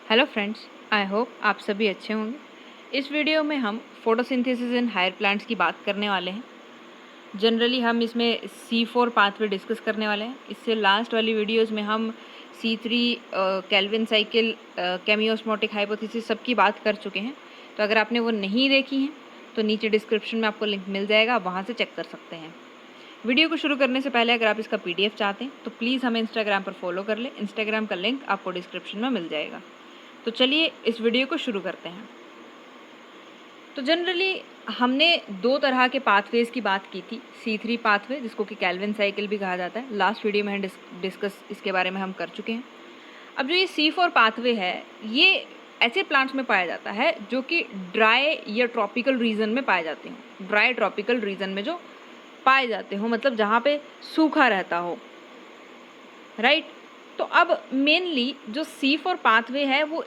Hello friends, I hope आप सभी अच्छे होंगे। इस वीडियो में हम फोटोसिंथेसिस इन हायर प्लांट्स की बात करने वाले हैं। जनरली हम इसमें C4 पाथवे डिस्कस करने वाले हैं। इससे लास्ट वाली वीडियोस में हम C3 केल्विन साइकिल, केमियोस्मोटिक हाइपोथेसिस सबकी बात कर चुके हैं। तो अगर आपने वो नहीं देखी हैं तो नीचे डिस्क्रिप्शन में आपको लिंक मिल जाएगा, वहाँ से चेक कर सकते हैं। वीडियो को शुरू करने से पहले अगर आप इसका PDF चाहते हैं तो प्लीज़ हमें इंस्टाग्राम पर फॉलो कर लें। इंस्टाग्राम का लिंक आपको डिस्क्रिप्शन में मिल जाएगा। तो चलिए इस वीडियो को शुरू करते हैं। तो जनरली हमने दो तरह के पाथवेज की बात की थी। C3 पाथवे, जिसको कि केल्विन साइकिल भी कहा जाता है, लास्ट वीडियो में डिस्कस इसके बारे में हम कर चुके हैं। अब जो ये C4 पाथवे है, ये ऐसे प्लांट्स में पाया जाता है जो कि ड्राई या ट्रॉपिकल रीजन में पाए जाते हों। ड्राई ट्रॉपिकल रीजन में जो पाए जाते हो, मतलब जहाँ पे सूखा रहता हो, राइट। तो अब मेनली जो C4 पाथवे है वो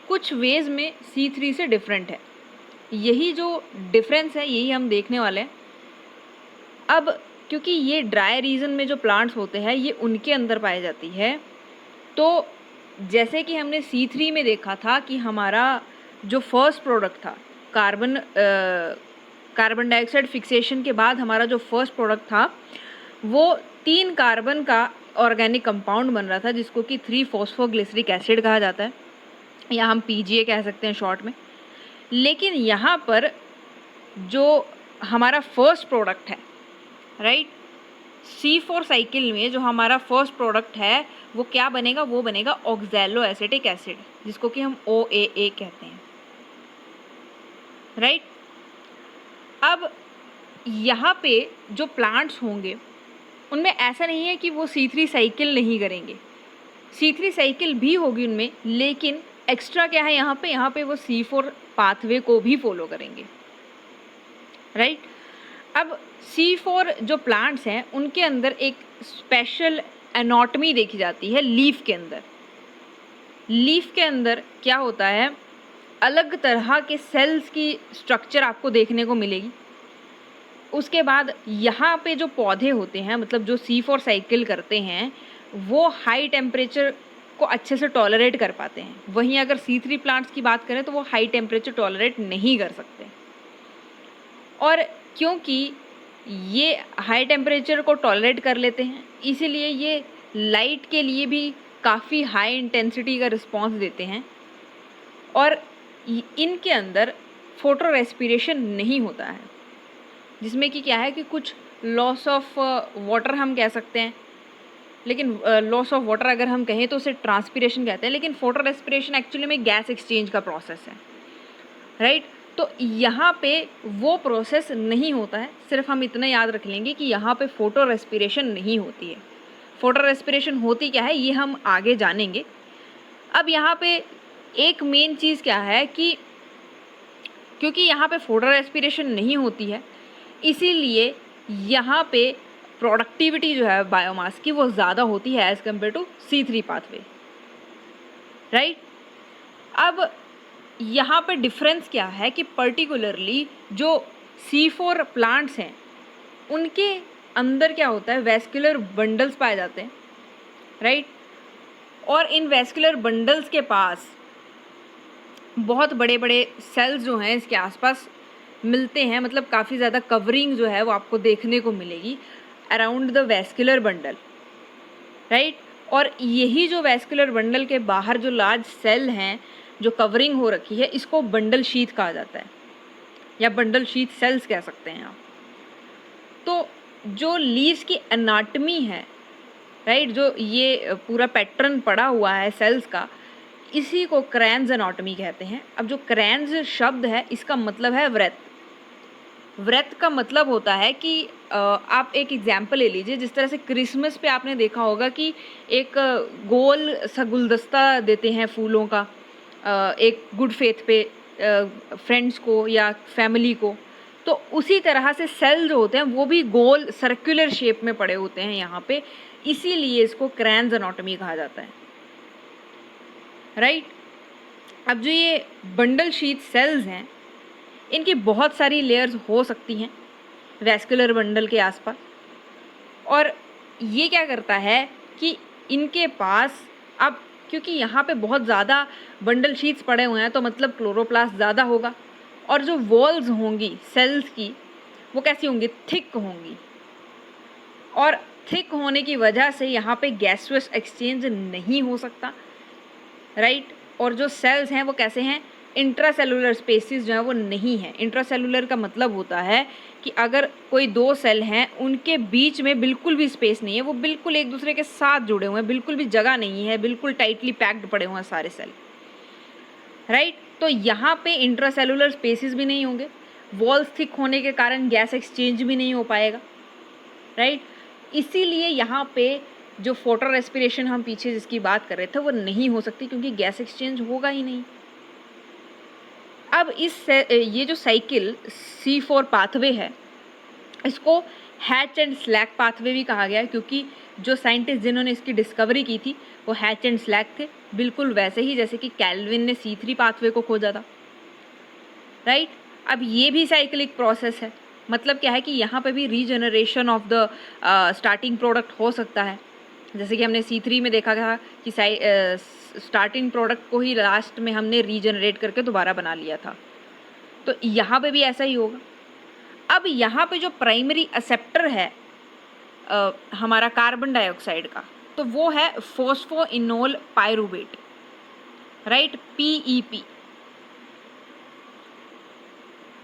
कुछ वेज में C3 से डिफरेंट है। यही जो डिफरेंस है यही हम देखने वाले हैं। अब क्योंकि ये ड्राई रीजन में जो प्लांट्स होते हैं ये उनके अंदर पाई जाती है, तो जैसे कि हमने C3 में देखा था कि हमारा जो फर्स्ट प्रोडक्ट था, कार्बन डाइऑक्साइड फिक्सेशन के बाद हमारा जो फर्स्ट प्रोडक्ट था वो 3 कार्बन का ऑर्गेनिक कंपाउंड बन रहा था, जिसको कि 3-फॉस्फोग्लिसरिक एसिड कहा जाता है, या हम PGA कह सकते हैं शॉर्ट में। लेकिन यहाँ पर जो हमारा फर्स्ट प्रोडक्ट है, राइट, C4 साइकिल में जो हमारा फर्स्ट प्रोडक्ट है वो क्या बनेगा? वो बनेगा ऑक्सैलो एसिटिक एसिड, जिसको कि हम OAA कहते हैं, राइट। अब यहाँ पे जो प्लांट्स होंगे उनमें ऐसा नहीं है कि वो C3 साइकिल नहीं करेंगे, C3 साइकिल भी होगी उनमें, लेकिन एक्स्ट्रा क्या है यहाँ पे वो C4 पाथवे को भी फॉलो करेंगे, राइट। अब C4 जो प्लांट्स हैं उनके अंदर एक स्पेशल एनाटॉमी देखी जाती है लीफ के अंदर। लीफ के अंदर क्या होता है, अलग तरह के सेल्स की स्ट्रक्चर आपको देखने को मिलेगी। उसके बाद यहाँ पे जो पौधे होते हैं, मतलब जो C4 साइकिल करते हैं, वो हाई टेम्परेचर को अच्छे से टॉलरेट कर पाते हैं। वहीं अगर C3 प्लांट्स की बात करें तो वो हाई टेम्परेचर टॉलरेट नहीं कर सकते। और क्योंकि ये हाई टेम्परेचर को टॉलरेट कर लेते हैं, इसीलिए ये लाइट के लिए भी काफ़ी हाई इंटेंसिटी का रिस्पॉन्स देते हैं। और इनके अंदर फोटो रेस्पिरेशन नहीं होता है, जिसमें कि क्या है कि कुछ लॉस ऑफ वाटर हम कह सकते हैं, लेकिन लॉस ऑफ वाटर अगर हम कहें तो उसे ट्रांसपिरेशन कहते हैं, लेकिन फोटो रेस्पिरेशन एक्चुअली में गैस एक्सचेंज का प्रोसेस है, राइट। तो यहाँ पे वो प्रोसेस नहीं होता है। सिर्फ हम इतना याद रख लेंगे कि यहाँ पे फोटो रेस्पिरेशन नहीं होती है। फोटो रेस्पिरेशन होती क्या है ये हम आगे जानेंगे। अब यहाँ पे एक मेन चीज़ क्या है कि क्योंकि यहाँ पे फोटो रेस्पिरेशन नहीं होती है, इसीलिए यहाँ पे प्रोडक्टिविटी जो है बायोमास की वो ज़्यादा होती है as compared to C3 pathway, right. अब यहाँ पे डिफरेंस क्या है कि पर्टिकुलरली जो C4 प्लांट्स हैं उनके अंदर क्या होता है, वेस्कुलर बंडल्स पाए जाते हैं, राइट। और इन वेस्कुलर बंडल्स के पास बहुत बड़े बड़े सेल्स जो हैं इसके आसपास मिलते हैं, मतलब काफ़ी ज़्यादा कवरिंग जो है वो आपको देखने को मिलेगी around the vascular bundle, right. और यही जो वेस्कुलर बंडल के बाहर जो लार्ज सेल हैं जो कवरिंग हो रखी है, इसको बंडल शीथ कहा जाता है, या बंडल शीथ सेल्स कह सकते हैं आप। तो जो लीव्स की एनाटमी है, राइट, जो ये पूरा पैटर्न पड़ा हुआ है सेल्स का, इसी को क्रैन्स एनाटमी कहते हैं। अब जो क्रैन्स शब्द है इसका मतलब है वृत्त। वृत्त का मतलब होता है कि आप एक एग्जाम्पल ले लीजिए, जिस तरह से क्रिसमस पे आपने देखा होगा कि एक गोल सा गुलदस्ता देते हैं फूलों का, एक गुड फेथ पे फ्रेंड्स को या फैमिली को, तो उसी तरह से सेल जो होते हैं वो भी गोल सर्कुलर शेप में पड़े होते हैं यहाँ पे, इसीलिए इसको क्रैन्स एनाटॉमी कहा जाता है, राइट। अब जो ये बंडल शीथ सेल्स हैं इनकी बहुत सारी लेयर्स हो सकती हैं वेस्कुलर बंडल के आसपास, और ये क्या करता है कि इनके पास अब क्योंकि यहाँ पे बहुत ज़्यादा बंडल शीट्स पड़े हुए हैं, तो मतलब क्लोरोप्लास्ट ज़्यादा होगा। और जो वॉल्स होंगी सेल्स की वो कैसी होंगी, थिक होंगी, और थिक होने की वजह से यहाँ पे गैसियस एक्सचेंज नहीं हो सकता, राइट। और जो सेल्स हैं वो कैसे हैं, इंट्रासेलुलर स्पेसिस जो है वो नहीं है। इंट्रासेलुलर का मतलब होता है कि अगर कोई दो सेल हैं उनके बीच में बिल्कुल भी स्पेस नहीं है, वो बिल्कुल एक दूसरे के साथ जुड़े हुए हैं, बिल्कुल भी जगह नहीं है, बिल्कुल टाइटली पैक्ड पड़े हुए हैं सारे सेल, राइट। तो यहाँ पे इंट्रासेलुलर स्पेसिस भी नहीं होंगे, वॉल्स थिक होने के कारण गैस एक्सचेंज भी नहीं हो पाएगा, राइट। इसीलिए यहाँ पे जो फोटो रेस्पिरेशन हम पीछे जिसकी बात कर रहे थे वो नहीं हो सकती, क्योंकि गैस एक्सचेंज होगा ही नहीं। अब ये जो साइकिल C4 पाथवे है इसको हैच एंड स्लैक पाथवे भी कहा गया है, क्योंकि जो साइंटिस्ट जिन्होंने इसकी डिस्कवरी की थी वो हैच एंड स्लैक थे, बिल्कुल वैसे ही जैसे कि कैल्विन ने C3 पाथवे को खोजा था, राइट। अब ये भी साइक्लिक प्रोसेस है, मतलब क्या है कि यहाँ पे भी regeneration of the starting product हो सकता है, जैसे कि हमने C3 में देखा था कि स्टार्टिंग प्रोडक्ट को ही लास्ट में हमने रीजनरेट करके दोबारा बना लिया था, तो यहाँ पे भी ऐसा ही होगा। अब यहाँ पे जो प्राइमरी एक्सेप्टर है हमारा कार्बन डाइऑक्साइड का, तो वो है फॉस्फोइनोल पायरुवेट, राइट, PEP।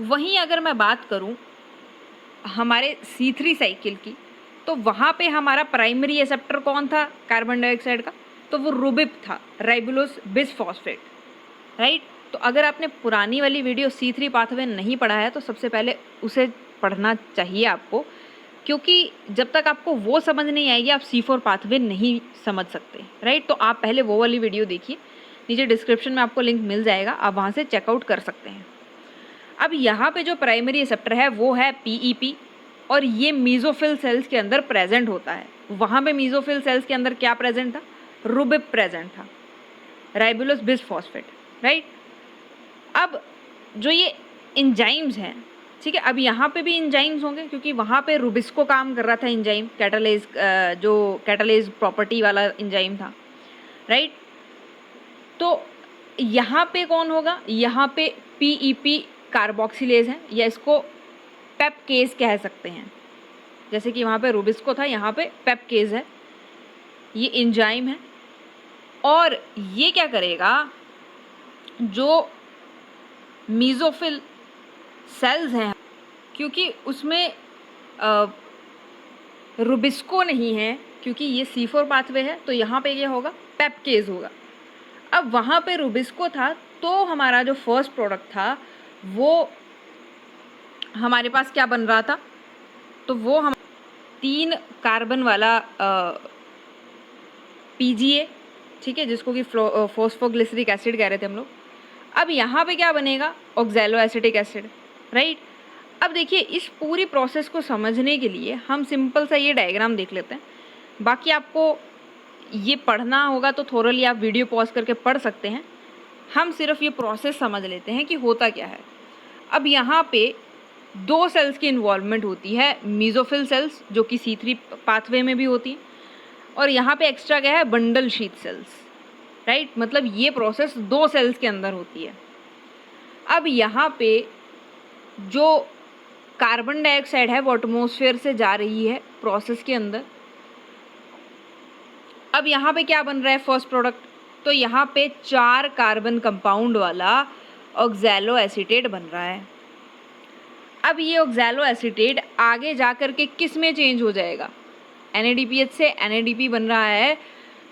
वहीं अगर मैं बात करूं हमारे C3 साइकिल की, तो वहाँ पे हमारा प्राइमरी एक्सेप्टर कौन था कार्बन डाइऑक्साइड का, तो वो रुबिप था, राइबोलोस बिसफॉस्फेट, राइट। तो अगर आपने पुरानी वाली वीडियो C3 पाथवे नहीं पढ़ा है तो सबसे पहले उसे पढ़ना चाहिए आपको, क्योंकि जब तक आपको वो समझ नहीं आएगी आप C4 पाथवे नहीं समझ सकते, राइट। तो आप पहले वो वाली वीडियो देखिए, नीचे डिस्क्रिप्शन में आपको लिंक मिल जाएगा, आप वहाँ से चेकआउट कर सकते हैं। अब यहाँ पे जो प्राइमरी एक्सेप्टर है वो है PEP, और ये मीजोफिल सेल्स के अंदर प्रेजेंट होता है। वहाँ पे मीजोफिल सेल्स के अंदर क्या प्रेजेंट था, रुबिप प्रेजेंट था, राइबोलोस बिसफॉस्फेट, राइट। अब जो ये इंजाइम्स हैं, ठीक है, अब यहाँ पे भी इंजाइम्स होंगे, क्योंकि वहाँ पे रुबिस्को काम कर रहा था इंजाइम, कैटालेज, जो कैटालेज प्रॉपर्टी वाला इंजाइम था, राइट। तो यहाँ पे कौन होगा, यहाँ पे PEP कार्बोक्सिलेज है, या इसको पेपकेज कह सकते हैं, जैसे कि वहाँ पे रुबिस्को था, यहाँ पे पेपकेज है, ये एंजाइम है। और ये क्या करेगा, जो मीजोफिल सेल्स हैं, क्योंकि उसमें रुबिस्को नहीं है, क्योंकि ये C4 पाथवे है, तो यहाँ पे क्या होगा, पेपकेज होगा। अब वहाँ पे रुबिस्को था, तो हमारा जो फर्स्ट प्रोडक्ट था वो हमारे पास क्या बन रहा था, तो वो हम 3 कार्बन वाला PGA, ठीक है, जिसको कि फॉस्फोग्लिसरिक एसिड कह रहे थे हम लोग। अब यहाँ पे क्या बनेगा, ऑक्सैलो एसिटिक एसिड, राइट। अब देखिए इस पूरी प्रोसेस को समझने के लिए हम सिंपल सा ये डायग्राम देख लेते हैं, बाकी आपको ये पढ़ना होगा तो थोरली आप वीडियो पॉज करके पढ़ सकते हैं। हम सिर्फ ये प्रोसेस समझ लेते हैं कि होता क्या है। अब यहाँ पे 2 सेल्स की इन्वॉल्वमेंट होती है, मीजोफिल सेल्स जो कि C3 पाथवे में भी होती हैं, और यहाँ पे एक्स्ट्रा क्या है, बंडल शीट सेल्स, राइट। मतलब ये प्रोसेस 2 सेल्स के अंदर होती है। अब यहाँ पे जो कार्बन डाइऑक्साइड है वो एटमॉस्फेयर से जा रही है प्रोसेस के अंदर। अब यहाँ पे क्या बन रहा है फर्स्ट प्रोडक्ट, तो यहाँ पे 4 कार्बन कंपाउंड वाला ऑक्सैलो एसीटेट बन रहा है। अब ये ऑक्सैलो एसीटेट आगे जा कर के किस में चेंज हो जाएगा, NADPH से NADP बन रहा है,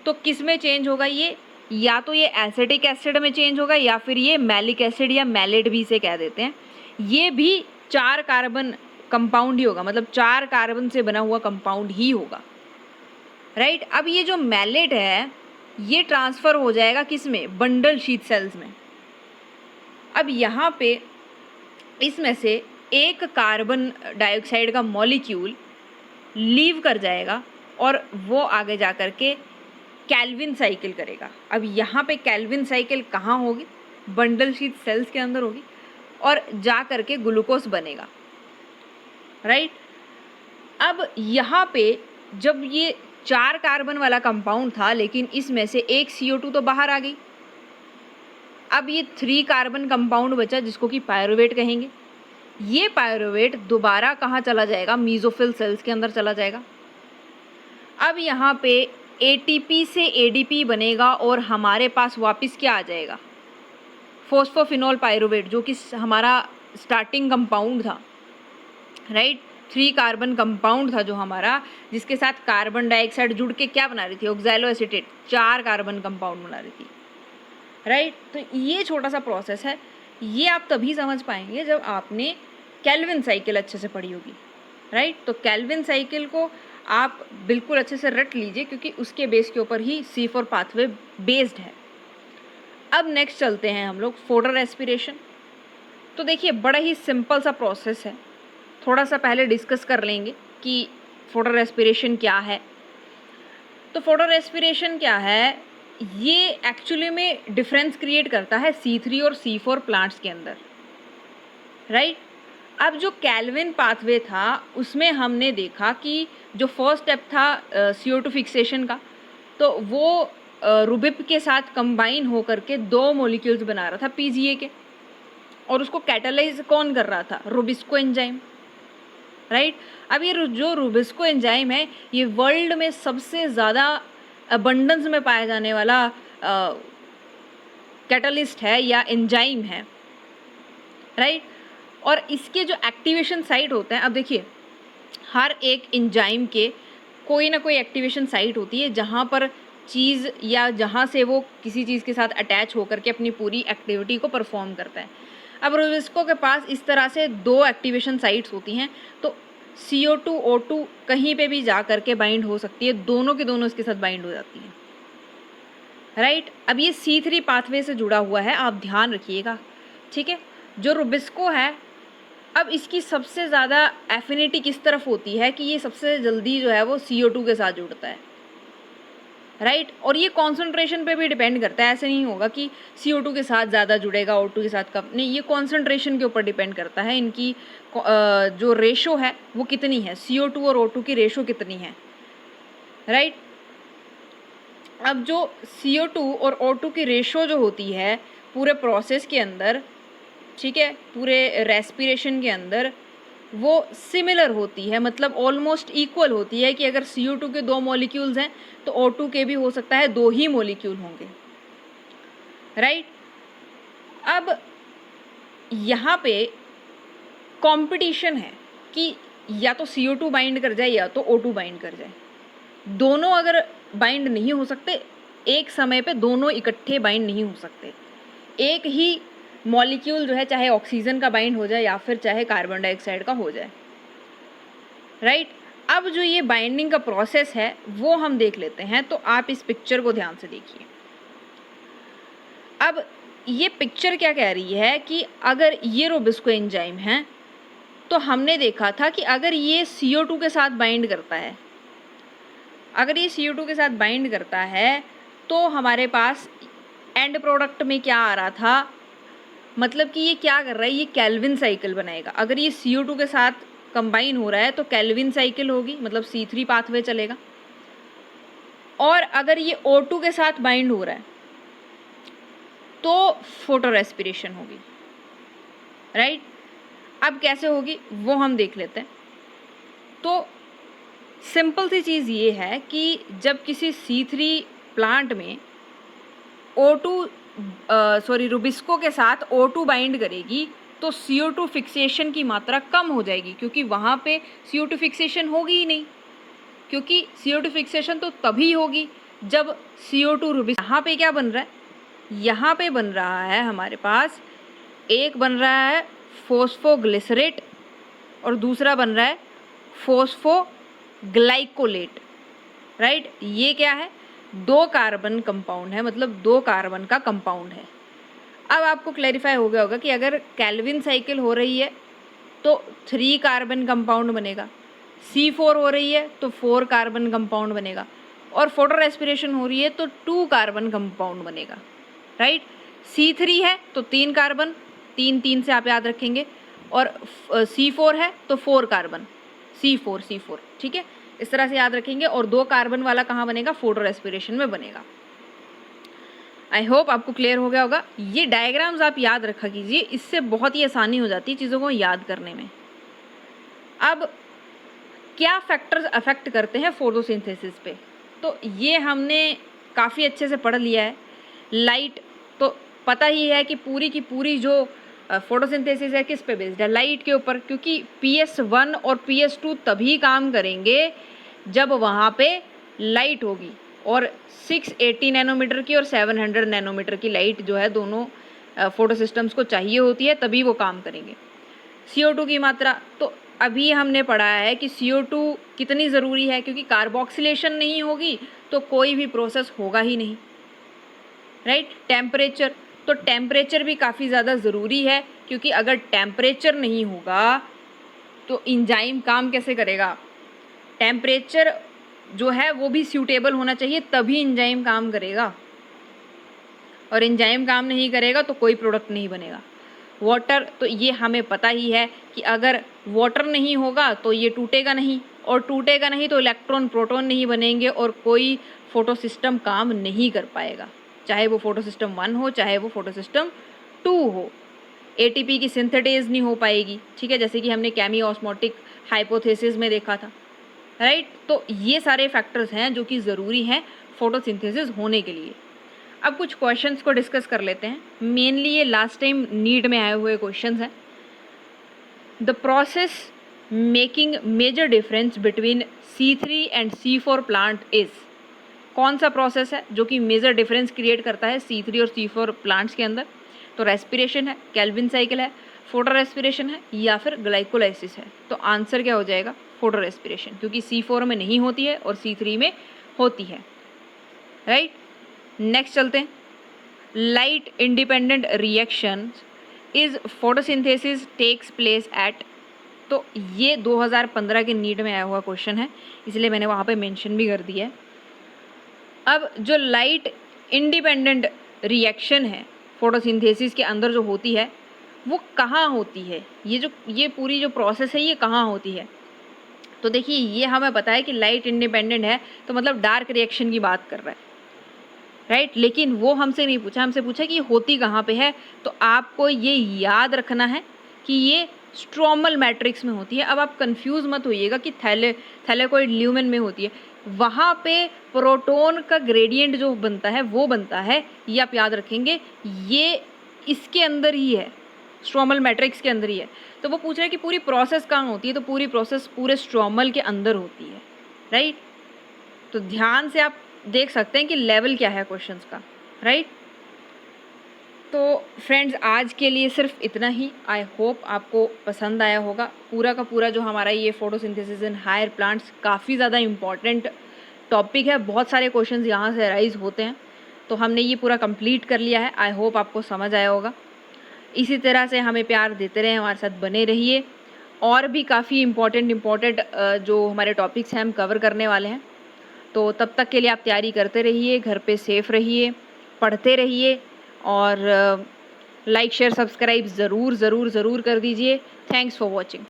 तो किस में चेंज होगा ये, या तो ये एसिटिक एसिड में चेंज होगा, या फिर ये मैलिक एसिड या मैलेट भी इसे कह देते हैं। ये भी 4 कार्बन कंपाउंड ही होगा, मतलब 4 कार्बन से बना हुआ कंपाउंड ही होगा, राइट। अब ये जो मैलेट है ये ट्रांसफ़र हो जाएगा किस में, बंडल शीट सेल्स में। अब यहाँ पे इसमें से एक कार्बन डाइऑक्साइड का मॉलिक्यूल लीव कर जाएगा और वो आगे जा कर के कैल्विन साइकिल करेगा। अब यहाँ पे कैल्विन साइकिल कहाँ होगी, बंडल शीट सेल्स के अंदर होगी, और जा कर के ग्लूकोज बनेगा, राइट। अब यहाँ पे जब ये 4 कार्बन वाला कंपाउंड था, लेकिन इसमें से एक CO2 तो बाहर आ गई। अब ये 3 कार्बन कंपाउंड बचा जिसको कि पायरुवेट कहेंगे। ये पायरुवेट दोबारा कहाँ चला जाएगा? मीज़ोफिल सेल्स के अंदर चला जाएगा। अब यहाँ पे ATP से ADP बनेगा और हमारे पास वापस क्या आ जाएगा? फॉस्फोफिनोल पायरुवेट, जो कि हमारा स्टार्टिंग कंपाउंड था, राइट। 3 कार्बन कंपाउंड था जो हमारा, जिसके साथ कार्बन डाइऑक्साइड जुड़ के क्या बना रही थी? ऑक्सैलोएसीटेट, 4 कार्बन कंपाउंड बना रही थी, राइट। तो ये छोटा सा प्रोसेस है, ये आप तभी समझ पाएंगे जब आपने केल्विन साइकिल अच्छे से पढ़ी होगी, राइट। तो केल्विन साइकिल को आप बिल्कुल अच्छे से रट लीजिए, क्योंकि उसके बेस के ऊपर ही C4 पाथवे बेस्ड है। अब नेक्स्ट चलते हैं हम लोग फोटो रेस्पिरेशन। तो देखिए बड़ा ही सिंपल सा प्रोसेस है, थोड़ा सा पहले डिस्कस कर लेंगे कि फोटो रेस्पिरेशन क्या है। तो फोटो रेस्पिरेशन क्या है, ये एक्चुअली में डिफरेंस क्रिएट करता है C3 और C4 प्लांट्स के अंदर, राइट। अब जो केल्विन पाथवे था उसमें हमने देखा कि जो फर्स्ट स्टेप था CO2 फिक्सेशन का, तो वो रुबिप के साथ कंबाइन होकर के 2 मॉलिक्यूल्स बना रहा था PGA के, और उसको कैटालाइज कौन कर रहा था? Rubisco enzyme, right. अब ये जो रुबिस्को एंजाइम है, ये वर्ल्ड में सबसे ज़्यादा अबंडेंस में पाया जाने वाला कैटलिस्ट है या एंजाइम है, राइट। और इसके जो एक्टिवेशन साइट होते हैं, अब देखिए हर एक एंजाइम के कोई ना कोई एक्टिवेशन साइट होती है जहाँ पर चीज़ या जहाँ से वो किसी चीज़ के साथ अटैच होकर के अपनी पूरी एक्टिविटी को परफॉर्म करता है। अब रुबिस्को के पास इस तरह से 2 एक्टिवेशन साइट्स होती हैं, तो CO2 O2 कहीं पे भी जा करके बाइंड हो सकती है, दोनों के दोनों इसके साथ बाइंड हो जाती हैं, राइट। अब ये C3 पाथवे से जुड़ा हुआ है, आप ध्यान रखिएगा, ठीक है। जो रुबिस्को है, अब इसकी सबसे ज़्यादा एफिनिटी किस तरफ होती है कि ये सबसे जल्दी जो है वो CO2 के साथ जुड़ता है, राइट। और ये कॉन्सेंट्रेशन पे भी डिपेंड करता है, ऐसे नहीं होगा कि CO2 के साथ ज़्यादा जुड़ेगा O2 के साथ कम, नहीं, ये कॉन्सेंट्रेशन के ऊपर डिपेंड करता है, इनकी जो रेशो है वो कितनी है, CO2 और O2 की रेशो कितनी है, राइट। अब जो CO2 और O2 की रेशो जो होती है पूरे प्रोसेस के अंदर, ठीक है, पूरे रेस्पिरेशन के अंदर, वो सिमिलर होती है, मतलब ऑलमोस्ट इक्वल होती है कि अगर CO2 के 2 मॉलिक्यूल्स हैं तो O2 के भी हो सकता है 2 ही मॉलिक्यूल होंगे, राइट। अब यहाँ पे कंपटीशन है कि या तो CO2 बाइंड कर जाए या तो O2 बाइंड कर जाए। दोनों अगर बाइंड नहीं हो सकते, एक समय पे दोनों इकट्ठे बाइंड नहीं हो सकते। एक ही मॉलिक्यूल जो है, चाहे ऑक्सीजन का बाइंड हो जाए या फिर चाहे कार्बन डाइऑक्साइड का हो जाए, राइट। अब जो ये बाइंडिंग का प्रोसेस है वो हम देख लेते हैं, तो आप इस पिक्चर को ध्यान से देखिए। अब ये पिक्चर क्या कह रही है कि अगर ये रुबिस्को एंजाइम है, तो हमने देखा था कि अगर ये CO2 के साथ बाइंड करता है, अगर ये CO2 के साथ बाइंड करता है तो हमारे पास एंड प्रोडक्ट में क्या आ रहा था, मतलब कि ये क्या कर रहा है, ये केल्विन साइकिल बनाएगा। अगर ये CO2 के साथ कंबाइन हो रहा है तो केल्विन साइकिल होगी, मतलब C3 पाथवे चलेगा। और अगर ये O2 के साथ बाइंड हो रहा है तो फोटो रेस्पिरेशन होगी, राइट। अब कैसे होगी वो हम देख लेते हैं। तो सिंपल सी चीज़ ये है कि जब किसी C3 प्लांट में रुबिस्को के साथ O2 बाइंड करेगी तो CO2 फिक्सेशन की मात्रा कम हो जाएगी, क्योंकि वहाँ पे CO2 फिक्सेशन होगी ही नहीं, क्योंकि CO2 फिक्सेशन तो तभी होगी जब CO2 रुबिस्को। यहाँ पे क्या बन रहा है, यहाँ पे बन रहा है हमारे पास, एक बन रहा है फॉस्फोग्लिसरेट और दूसरा बन रहा है फॉस्फोग्लाइकोलेट, राइट। ये क्या है, 2 कार्बन कंपाउंड है, मतलब 2 कार्बन का कंपाउंड है। अब आपको क्लैरिफाई हो गया होगा कि अगर केल्विन साइकिल हो रही है तो 3 कार्बन कंपाउंड बनेगा, C4 हो रही है तो 4 कार्बन कंपाउंड बनेगा, और फोटो रेस्पिरेशन हो रही है तो 2 कार्बन कंपाउंड बनेगा, राइट। C3 है तो 3 कार्बन, 3 से आप याद रखेंगे, और C4 है तो 4 कार्बन, C4, ठीक है। इस तरह से याद रखेंगे। और 2 कार्बन वाला कहाँ बनेगा, फोटो रेस्पिरेशन में बनेगा। आई होप आपको क्लियर हो गया होगा। ये डायग्राम्स आप याद रखा कीजिए, इससे बहुत ही आसानी हो जाती है चीज़ों को याद करने में। अब क्या फैक्टर्स अफेक्ट करते हैं फोटोसिंथेसिस पे, तो ये हमने काफ़ी अच्छे से पढ़ लिया है। लाइट तो पता ही है कि पूरी की पूरी जो फोटोसिंथेसिस है किस पे बेस्ड है, लाइट के ऊपर, क्योंकि PS1 और PS2 तभी काम करेंगे जब वहाँ पे लाइट होगी। और 680 नैनोमीटर की और 700 नैनोमीटर की लाइट जो है दोनों फोटो सिस्टम्स को चाहिए होती है, तभी वो काम करेंगे। CO2 की मात्रा तो अभी हमने पढ़ा है कि CO2 कितनी ज़रूरी है, क्योंकि कार्बोक्सिलेशन नहीं होगी तो कोई भी प्रोसेस होगा ही नहीं, राइट। टेम्परेचर, तो टेम्परेचर भी काफ़ी ज़्यादा ज़रूरी है, क्योंकि अगर टेम्परेचर नहीं होगा तो इंजाइम काम कैसे करेगा। टेम्परेचर जो है वो भी सूटेबल होना चाहिए, तभी इंजाइम काम करेगा, और इंजाइम काम नहीं करेगा तो कोई प्रोडक्ट नहीं बनेगा। वाटर, तो ये हमें पता ही है कि अगर वाटर नहीं होगा तो ये टूटेगा नहीं, और टूटेगा नहीं तो इलेक्ट्रॉन प्रोटॉन नहीं बनेंगे, और कोई फोटो सिस्टम काम नहीं कर पाएगा, चाहे वो फोटो सिस्टम 1 हो चाहे वो फोटो सिस्टम 2 हो। ATP की सिंथेटेज नहीं हो पाएगी, ठीक है, जैसे कि हमने केमी ऑस्मोटिक हाइपोथेसिस में देखा था, राइट। तो ये सारे फैक्टर्स हैं जो कि ज़रूरी हैं फोटोसिंथेसिस होने के लिए। अब कुछ क्वेश्चंस को डिस्कस कर लेते हैं। मेनली ये लास्ट टाइम नीट में आए हुए क्वेश्चंस हैं। The process making major difference between C3 and C4 plant is, कौन सा प्रोसेस है जो कि मेजर डिफरेंस क्रिएट करता है C3 और C4 प्लांट्स के अंदर। तो रेस्पिरेशन है, केल्विन साइकिल है, फोटो रेस्पिरेशन है, या फिर ग्लाइकोलाइसिस है। तो आंसर क्या हो जाएगा, फोटो रेस्पिरेशन, क्योंकि C4 में नहीं होती है और C3 में होती है, राइट। नेक्स्ट चलते हैं। Light independent reaction is photosynthesis takes place at, तो ये 2015 के नीट में आया हुआ क्वेश्चन है, इसलिए मैंने वहाँ पे मेंशन भी कर दिया है। अब जो लाइट इंडिपेंडेंट रिएक्शन है फोटोसिंथेसिस के अंदर जो होती है वो कहाँ होती है, ये पूरी जो प्रोसेस है ये कहाँ होती है। तो देखिए ये हमें पता है कि लाइट इंडिपेंडेंट है, तो मतलब डार्क रिएक्शन की बात कर रहा है, राइट। लेकिन वो हमसे नहीं पूछा, हमसे पूछा कि ये होती कहाँ पे है। तो आपको ये याद रखना है कि ये स्ट्रोमल मैट्रिक्स में होती है। अब आप कंफ्यूज मत होइएगा कि थैलेकोइड ल्यूमेन में होती है, वहाँ पे प्रोटॉन का ग्रेडियंट जो बनता है वो बनता है, ये आप याद रखेंगे, ये इसके अंदर ही है, स्ट्रोमल मैट्रिक्स के अंदर ही है। तो वो पूछ रहे हैं कि पूरी प्रोसेस कहाँ होती है, तो पूरी प्रोसेस पूरे स्ट्रोमल के अंदर होती है, राइट। तो ध्यान से आप देख सकते हैं कि लेवल क्या है क्वेश्चंस का, राइट। तो फ्रेंड्स आज के लिए सिर्फ इतना ही। आई होप आपको पसंद आया होगा। पूरा का पूरा जो हमारा ये फोटोसिंथेसिस इन हायर प्लांट्स काफ़ी ज़्यादा इम्पॉर्टेंट टॉपिक है, बहुत सारे क्वेश्चंस यहाँ से अराइज होते हैं, तो हमने ये पूरा कंप्लीट कर लिया है। आई होप आपको समझ आया होगा। इसी तरह से हमें प्यार देते रहें, हमारे साथ बने रहिए। और भी काफ़ी इम्पॉर्टेंट जो हमारे टॉपिक्स हैं हम कवर करने वाले हैं। तो तब तक के लिए आप तैयारी करते रहिए, घर पे सेफ रहिए, पढ़ते रहिए, और लाइक शेयर सब्सक्राइब ज़रूर कर दीजिए। Thanks for watching.